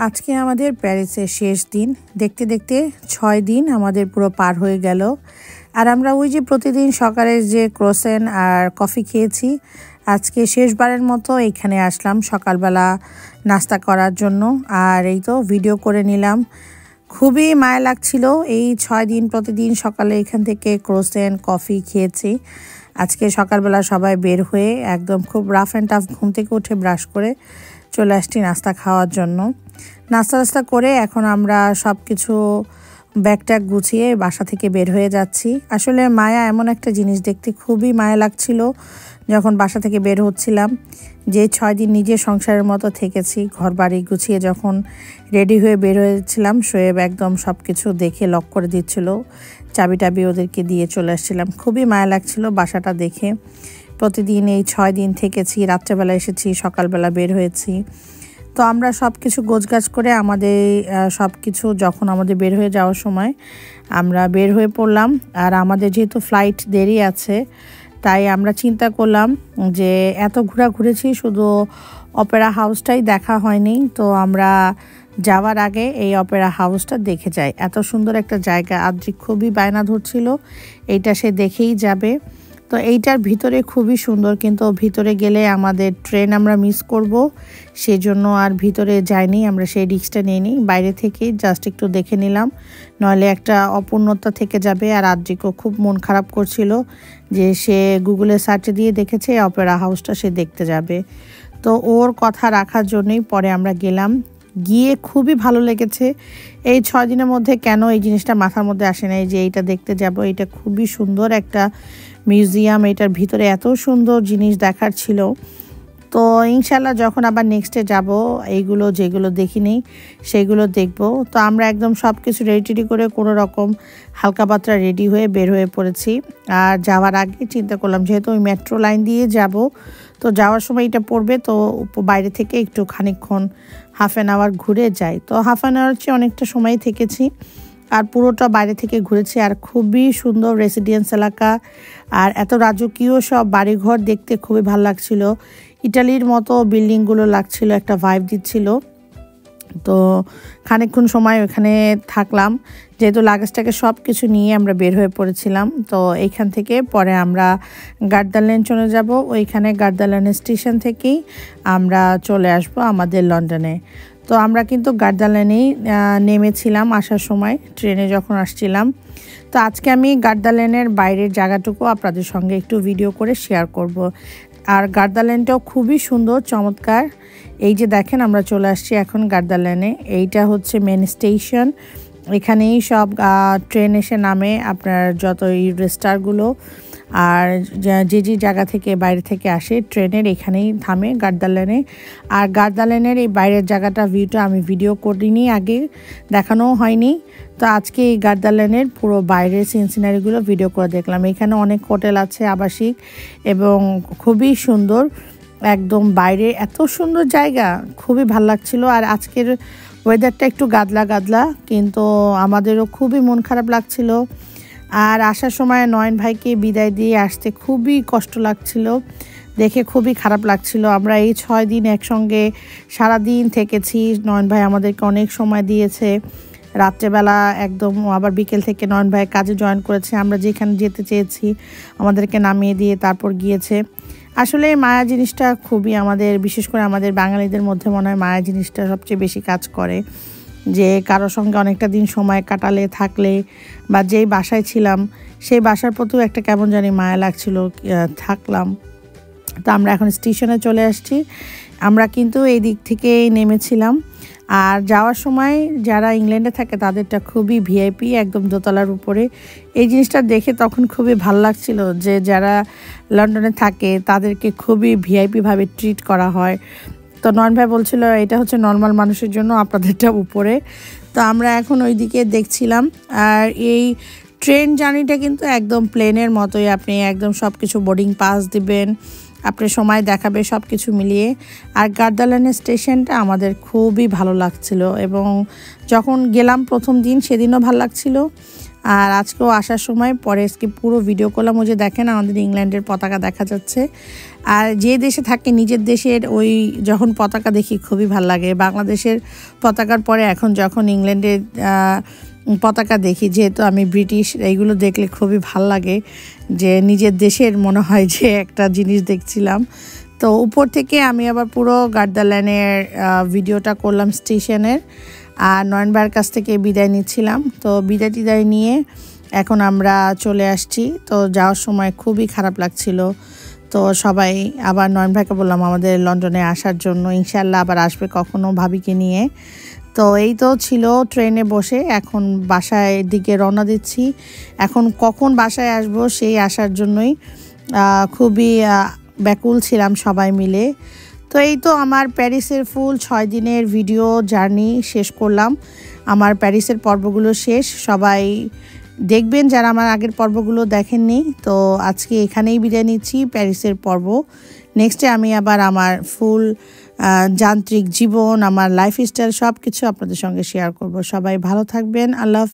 আজকে আমাদের প্যারিসের শেষ দিন। দেখতে দেখতে 6 দিন আমাদের পুরো পার হয়ে গেল। আর আমরা ওই যে প্রতিদিন সকালে যে ক্রোসেন আর কফি খেয়েছি, আজকে শেষবারের মতো এখানে আসলাম সকালবেলা নাস্তা করার জন্য। আর এই তো ভিডিও করে নিলাম। খুবই মায়া লাগছিল এই 6 দিন প্রতিদিন সকালে এখান থেকে ক্রোসেন কফি খেয়েছি। আজকে সকালবেলা সবাই বের হয়ে একদম খুব রাফ অ্যান্ড টাফ ঘুম থেকে উঠে ব্রাশ করে চলে আসছি নাস্তা খাওয়ার জন্য। নাস্তা করে এখন আমরা সব কিছু ব্যাগ ট্যাগ গুছিয়ে বাসা থেকে বের হয়ে যাচ্ছি। আসলে মায়া এমন একটা জিনিস, দেখতে খুবই মায়া লাগছিল যখন বাসা থেকে বের হচ্ছিলাম। যে 6 দিন নিজের সংসারের মতো থেকেছি, ঘর বাড়ি গুছিয়ে যখন রেডি হয়ে বের হয়েছিলাম, শোয়েব একদম সব কিছু দেখে লক করে দিচ্ছিল, চাবি টাবি ওদেরকে দিয়ে চলে আসছিলাম। খুবই মায়া লাগছিল বাসাটা দেখে। প্রতিদিন এই 6 দিন থেকেছি, রাত্রেবেলা এসেছি, সকালবেলা বের হয়েছি। তো আমরা সব কিছু গোছগাছ করে আমাদের সব কিছু যখন আমাদের বের হয়ে যাওয়ার সময় আমরা বের হয়ে পড়লাম। আর আমাদের যেহেতু ফ্লাইট দেরি আছে, তাই আমরা চিন্তা করলাম যে এত ঘোরাঘুরেছি, শুধু অপেরা হাউসটাই দেখা হয়নি। তো আমরা যাওয়ার আগে এই অপেরা হাউসটা দেখে যাই। এত সুন্দর একটা জায়গা। আদ্রিক খুবই বায়না ধরছিল এইটা সে দেখেই যাবে। তো এইটার ভিতরে খুবই সুন্দর, কিন্তু ভিতরে গেলে আমাদের ট্রেন আমরা মিস করব, সেজন্য আর ভিতরে যাইনি। আমরা সেই রিস্কটা নিইনি, বাইরে থেকে জাস্ট একটু দেখে নিলাম, নইলে একটা অপূর্ণতা থেকে যাবে। আর আদ্রিকও খুব মন খারাপ করছিল যে সে গুগলে সার্চ দিয়ে দেখেছে অপেরা হাউসটা সে দেখতে যাবে। তো ওর কথা রাখার জন্যই পরে আমরা গেলাম। গিয়ে খুবই ভালো লেগেছে। এই 6 দিনের মধ্যে কেন এই জিনিসটা মাথার মধ্যে আসে নাই যে এইটা দেখতে যাব। এটা খুবই সুন্দর একটা মিউজিয়াম, এটার ভিতরে এত সুন্দর জিনিস দেখার ছিল। তো ইনশাল্লাহ যখন আবার নেক্সটে যাব, এইগুলো যেগুলো দেখিনি সেগুলো দেখব। তো আমরা একদম সব কিছু রেডি করে কোনো রকম হালকা পাতলা রেডি হয়ে বের হয়ে পড়েছি। আর যাওয়ার আগে চিন্তা করলাম, যেহেতু ওই মেট্রো লাইন দিয়ে যাব, তো যাওয়ার সময় এটা পড়বে, তো বাইরে থেকে একটু খানিকক্ষণ হাফ অ্যান আওয়ার ঘুরে যাই। তো হাফ অ্যান আওয়ার চেয়ে অনেকটা সময় থেকেছি, আর পুরোটা বাইরে থেকে ঘুরেছি। আর খুবই সুন্দর রেসিডেন্স এলাকা, আর এত রাজকীয় সব বাড়িঘর দেখতে খুবই ভালো লাগছিল। ইটালির মতো বিল্ডিংগুলো লাগছিল, একটা ভাইব দিচ্ছিল। তো খানিকক্ষণ সময় ওখানে থাকলাম, যেহেতু লাগেজটাকে সব কিছু নিয়ে আমরা বের হয়ে পড়েছিলাম। তো এইখান থেকে পরে আমরা গার্দালেন চলে যাব। ওইখানে গার্দালেন স্টেশন থেকেই আমরা চলে আসব আমাদের লন্ডনে। তো আমরা কিন্তু গার্দালেনেই নেমেছিলাম আসার সময়, ট্রেনে যখন আসছিলাম। তো আজকে আমি গার্দালেনের বাইরের জায়গাটুকু আপনাদের সঙ্গে একটু ভিডিও করে শেয়ার করব। আর গার্দালেনটাও খুবই সুন্দর, চমৎকার। এই যে দেখেন আমরা চলে আসছি এখন গার্দালেনে। এইটা হচ্ছে মেন স্টেশন। এখানেই সব ট্রেন এসে নামে, আপনার যত স্টারগুলো আর যে জায়গা থেকে বাইরে থেকে আসে ট্রেনের, এখানেই থামে গার্দালেনে। আর গার্দালেনের এই বাইরের জায়গাটা ভিউটা আমি ভিডিও করিনি, আগে দেখানোও হয়নি। তো আজকে এই গার্দালেনের পুরো বাইরের সিনারিগুলো ভিডিও করে দেখলাম। এখানে অনেক হোটেল আছে আবাসিক, এবং খুবই সুন্দর একদম বাইরে, এত সুন্দর জায়গা, খুবই ভালো লাগছিল। আর আজকের ওয়েদারটা একটু গাদলা গাদলা, কিন্তু আমাদেরও খুবই মন খারাপ লাগছিল। আর আসার সময় নয়ন ভাইকে বিদায় দিয়ে আসতে খুবই কষ্ট লাগছিল, দেখে খুবই খারাপ লাগছিল। আমরা এই 6 দিন একসঙ্গে সারাদিন থেকেছি, নয়ন ভাই আমাদেরকে অনেক সময় দিয়েছে। রাত্রেবেলা একদম আবার বিকেল থেকে নয়ন ভাই কাজে জয়েন করেছে, আমরা যেখানে যেতে চেয়েছি আমাদেরকে নামিয়ে দিয়ে তারপর গিয়েছে। আসলে মায়া জিনিসটা খুবই আমাদের, বিশেষ করে আমাদের বাঙালিদের মধ্যে মনে হয় মায়া জিনিসটা সবচেয়ে বেশি কাজ করে। যে কারোর সঙ্গে অনেকটা দিন সময় কাটালে, থাকলে, বা যেই বাসায় ছিলাম সেই বাসার প্রতিও একটা কেমন জানি মায়া লাগছিল, থাকলাম। তো আমরা এখন স্টেশনে চলে আসছি। আমরা কিন্তু এই দিক থেকেই নেমেছিলাম। আর যাওয়ার সময় যারা ইংল্যান্ডে থাকে তাদেরটা খুবই ভিআইপি, একদম দোতলার উপরে। এই জিনিসটা দেখে তখন খুবই ভালো লাগছিল যে যারা লন্ডনে থাকে তাদেরকে খুবই ভিআইপিভাবে ট্রিট করা হয়। তো নয়ন ভাই বলছিল এটা হচ্ছে নর্মাল মানুষের জন্য, আপনাদেরটা উপরে। তো আমরা এখন ওই দিকে দেখছিলাম। আর এই ট্রেন জার্নিটা কিন্তু একদম প্লেনের মতোই, আপনি একদম সব কিছু বোর্ডিং পাস দিবেন, আপনার সময় দেখাবে সব কিছু মিলিয়ে। আর গার্দালেনের স্টেশনটা আমাদের খুবই ভালো লাগছিল, এবং যখন গেলাম প্রথম দিন সেদিনও ভালো লাগছিল। আর আজকেও আসার সময় পরে আজকে পুরো ভিডিও করলাম। ওই যে দেখেন আমাদের ইংল্যান্ডের পতাকা দেখা যাচ্ছে। আর যে দেশে থাকে নিজের দেশের ওই যখন পতাকা দেখি খুবই ভালো লাগে। বাংলাদেশের পতাকার পরে এখন যখন ইংল্যান্ডের পতাকা দেখি, যেহেতু আমি ব্রিটিশ, এইগুলো দেখলে খুবই ভাল লাগে যে নিজের দেশের মনে হয় যে একটা জিনিস দেখছিলাম। তো উপর থেকে আমি আবার পুরো গার্দাল্যান্ডের ভিডিওটা করলাম স্টেশনের, আর নয়ন ভাইয়ের কাছ থেকে বিদায় নিচ্ছিলাম। তো বিদায় নিয়ে এখন আমরা চলে আসছি। তো যাওয়ার সময় খুবই খারাপ লাগছিল। তো সবাই আবার নয়ন ভাইকে বললাম আমাদের লন্ডনে আসার জন্য, ইনশাল্লাহ আবার আসবে কখনো ভাবিকে নিয়ে। তো এই তো ছিল ট্রেনে বসে, এখন বাসায় দিকে রওনা দিচ্ছি। এখন কখন বাসায় আসব সেই আসার জন্যই খুবই ব্যাকুল ছিলাম সবাই মিলে। তো এই তো আমার প্যারিসের ফুল 6 দিনের ভিডিও জার্নি শেষ করলাম। আমার প্যারিসের পর্বগুলো শেষ, সবাই দেখবেন যারা আমার আগের পর্বগুলো দেখেননি। তো আজকে এখানেই বিদায় নিচ্ছি প্যারিসের পর্ব। নেক্সটে আমি আবার আমার ফুল যান্ত্রিক জীবন, আমার লাইফস্টাইল সব কিছু আপনাদের সঙ্গে শেয়ার করব। সবাই ভালো থাকবেন। আল্লাহ।